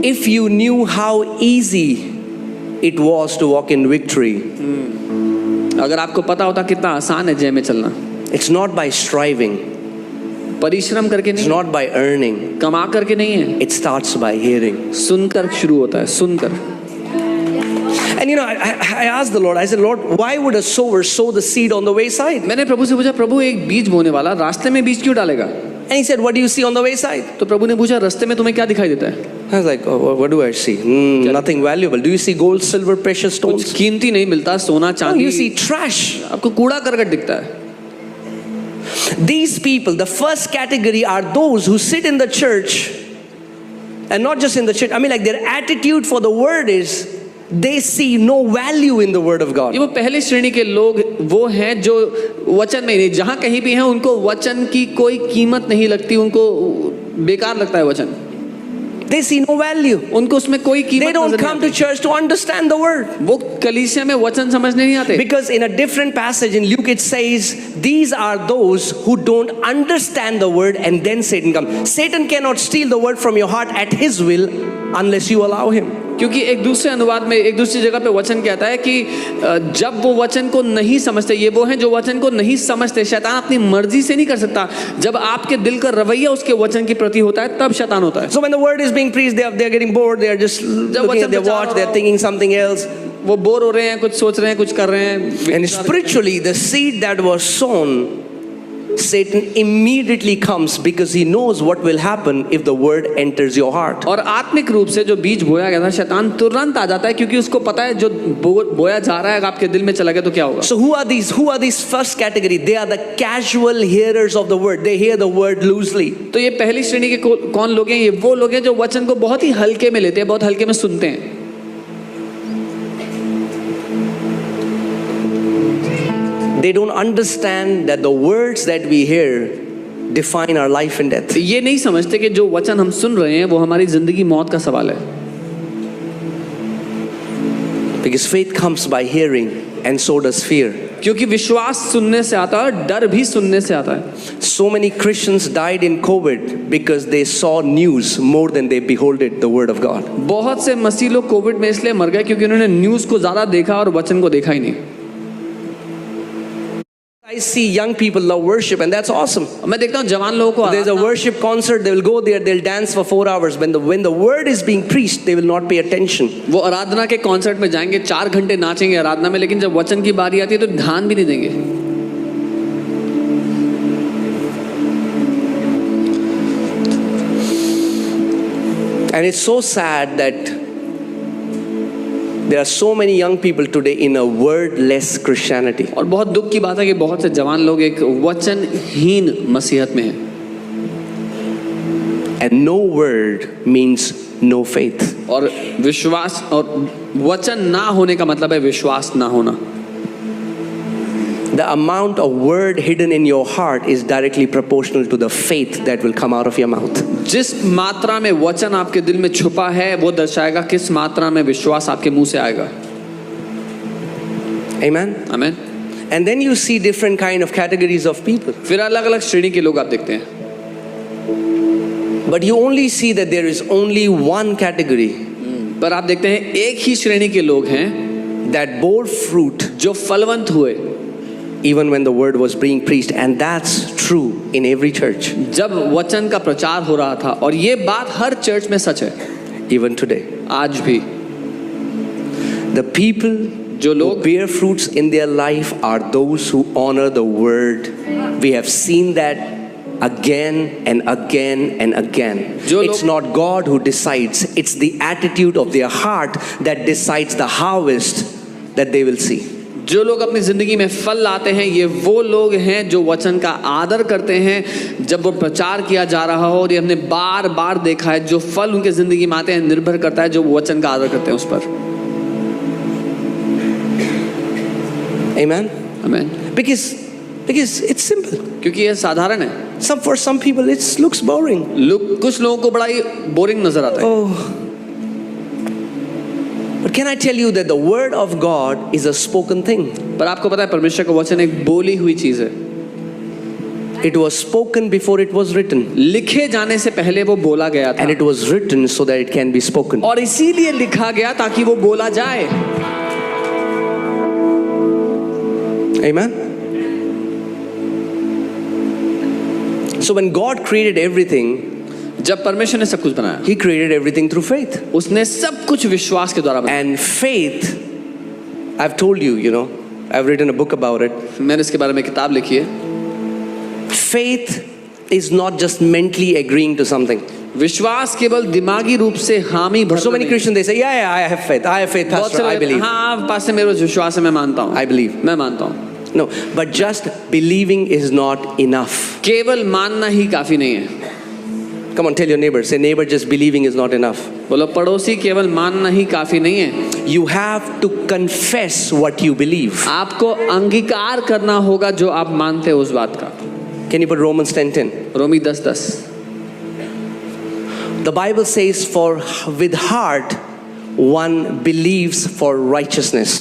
If you knew how easy it was to walk in victory, अगर आपको पता होता कितना आसान है जय में चलना, it's not by striving, परिश्रम करके it's नहीं, not by earning, कमा करके नहीं है, it starts by hearing. सुनकर शुरू होता है, सुनकर. And you know, I asked the Lord, I said, Lord, why would a sower sow the seed on the wayside? मैंने प्रभु से पूछा, प्रभु एक बीज बोने वाला रास्ते में बीज क्यों डालेगा? And he said, what do you see on the wayside? तो प्रभु ने पूछा, रास्ते में तुम्हें क्या दिखाई देता है? I was like, oh, what do I see? Nothing valuable. Do you see gold, silver, precious stones? कुछ कीमती नहीं मिलता, सोना No, चांदी. you see trash. आपको कूड़ा करकट दिखता है. These people, the first category are those who sit in the church, and not just in the church. I mean, like their attitude for the word is they see no value in the word of God. ये वो पहली श्रेणी के लोग वो हैं जो वचन में नहीं, जहाँ कहीं भी हैं उनको वचन की कोई कीमत नहीं लगती, उनको बेकार लगता है वचन. They see no value. उनको उसमें कोई कीमत They don't नजर नहीं come to आती. church to understand the word. वो कलीसिया में वचन समझने नहीं आते. Because in a different passage in Luke it says, these are those who don't understand the word, and then Satan comes. Satan cannot steal the word from your heart at his will unless you allow him. क्योंकि एक दूसरे अनुवाद में एक दूसरी जगह पे वचन कहता है कि जब वो वचन को नहीं समझते, ये वो हैं जो वचन को नहीं समझते. शैतान अपनी मर्जी से नहीं कर सकता. जब आपके दिल का रवैया उसके वचन के प्रति होता है तब शैतान होता है. So when the word is being preached, they are getting bored. They are just looking at their watch. They are thinking something else. वो बोर हो रहे हैं, कुछ सोच रहे हैं, कुछ कर रहे हैं. And spiritually, the seed that was sown, Satan immediately comes because he knows what will happen if the word enters your heart. और आत्मिक रूप से जो बीज बोया गया था, शैतान तुरंत आ जाता है क्योंकि उसको पता है जो बोया जा रहा है अगर आपके दिल में चला गया तो क्या होगा. So who are these? Who are these first category? They are the casual hearers of the word. They hear the word loosely. तो ये पहली श्रेणी के कौन लोग हैं? ये वो लोग हैं जो वचन को बहुत ही हल्के में लेते हैं, बहुत हल्के में सुनते हैं. They don't understand that the words that we hear define our life and death. ये नहीं समझते कि जो वचन हम सुन रहे हैं वो हमारी जिंदगी मौत का सवाल है. Because faith comes by hearing, and so does fear. क्योंकि विश्वास सुनने से आता है, डर भी सुनने से आता है. So many Christians died in COVID because they saw news more than they beholded the word of God. बहुत से मसीह लोग कोविड में इसलिए मर गए क्योंकि उन्होंने न्यूज़ को ज़्यादा देखा और वचन को देखा ही नहीं. I see young people love worship, and that's awesome. मैं देखता हूँ जवान लोगों को There's a worship concert, they will go there, they'll dance for 4 hours. When the word is being preached, they will not pay attention. वो आराधना के concert में जाएंगे, 4 घंटे नाचेंगे आराधना में, लेकिन जब वचन की बारी आती है तो ध्यान भी नहीं देंगे. And it's so sad that there are so many young people today in a wordless Christianity. और बहुत दुख की बात है कि बहुत से जवान लोग एक वचनहीन मसीहत में हैं. And no word means no faith. और विश्वास और वचन ना होने का मतलब है विश्वास ना होना. The amount of word hidden in your heart is directly proportional to the faith that will come out of your mouth. जिस मात्रा में वचन आपके दिल में छुपा है वो दर्शाएगा किस मात्रा में विश्वास आपके मुंह से आएगा. Amen. आमीन. And then you see different kind of categories of people. फिर अलग-अलग श्रेणी के लोग आप देखते हैं. But you only see that there is only one category पर आप देखते हैं एक ही श्रेणी के लोग हैं that bore fruit जो फलवंत हुए even when the word was being preached, and that's true in every church. जब वचन का प्रचार हो रहा था, और ये बात हर चर्च में सच है. Even today, आज भी the people जो who लोग bear fruits in their life are those who honor the word. We have seen that again and again and again. It's not God who decides, it's the attitude of their heart that decides the harvest that they will see. जो लोग अपनी जिंदगी में फल लाते हैं, ये वो लोग हैं जो वचन का आदर करते हैं जब वो प्रचार किया जा रहा हो. और ये हमने बार बार देखा है, जो फल उनके जिंदगी में आते हैं निर्भर करता है जो वचन का आदर करते हैं उस पर. Amen. आमीन. Because it's simple. क्योंकि ये साधारण है. For some people it looks boring. कुछ लोगों को बड़ा ही बोरिंग नजर आता है. Oh. But can I tell you that the word of God is a spoken thing? पर आपको पता है परमेश्वर का वचन एक बोली हुई चीज है. It was spoken before it was written. लिखे जाने से पहले वो बोला गया था And it was written so that it can be spoken. और इसीलिए लिखा गया ताकि वो बोला जाए. Amen? So when God created everything, जब परमेश्वर ने सब कुछ बनाया, He created everything through faith. उसने सब कुछ विश्वास के द्वारा बनाया. And faith, I've told you, you know, I've written a book about it. मैंने इसके बारे में किताब लिखी है. Faith is not just mentally agreeing to something. विश्वास केवल दिमागी रूप से हामी भर. So many Christians, they say, yeah, I have faith. I have faith, बहुत Pastor, I से believe. हाँ पास से मेरा विश्वास है, मैं मानता हूँ. I believe. मैं मानता हूँ. No, but just believing is not enough. केवल मानना ही काफी नहीं है. Come on, tell your neighbor. Say, neighbor, just believing is not enough. बोलो पड़ोसी, केवल मानना ही काफी नहीं है. You have to confess what you believe. आपको अंगीकार करना होगा जो आप मानते हो उस बात का. Can you put Romans 10:10? Romi 10:10. The Bible says, for with heart one believes for righteousness.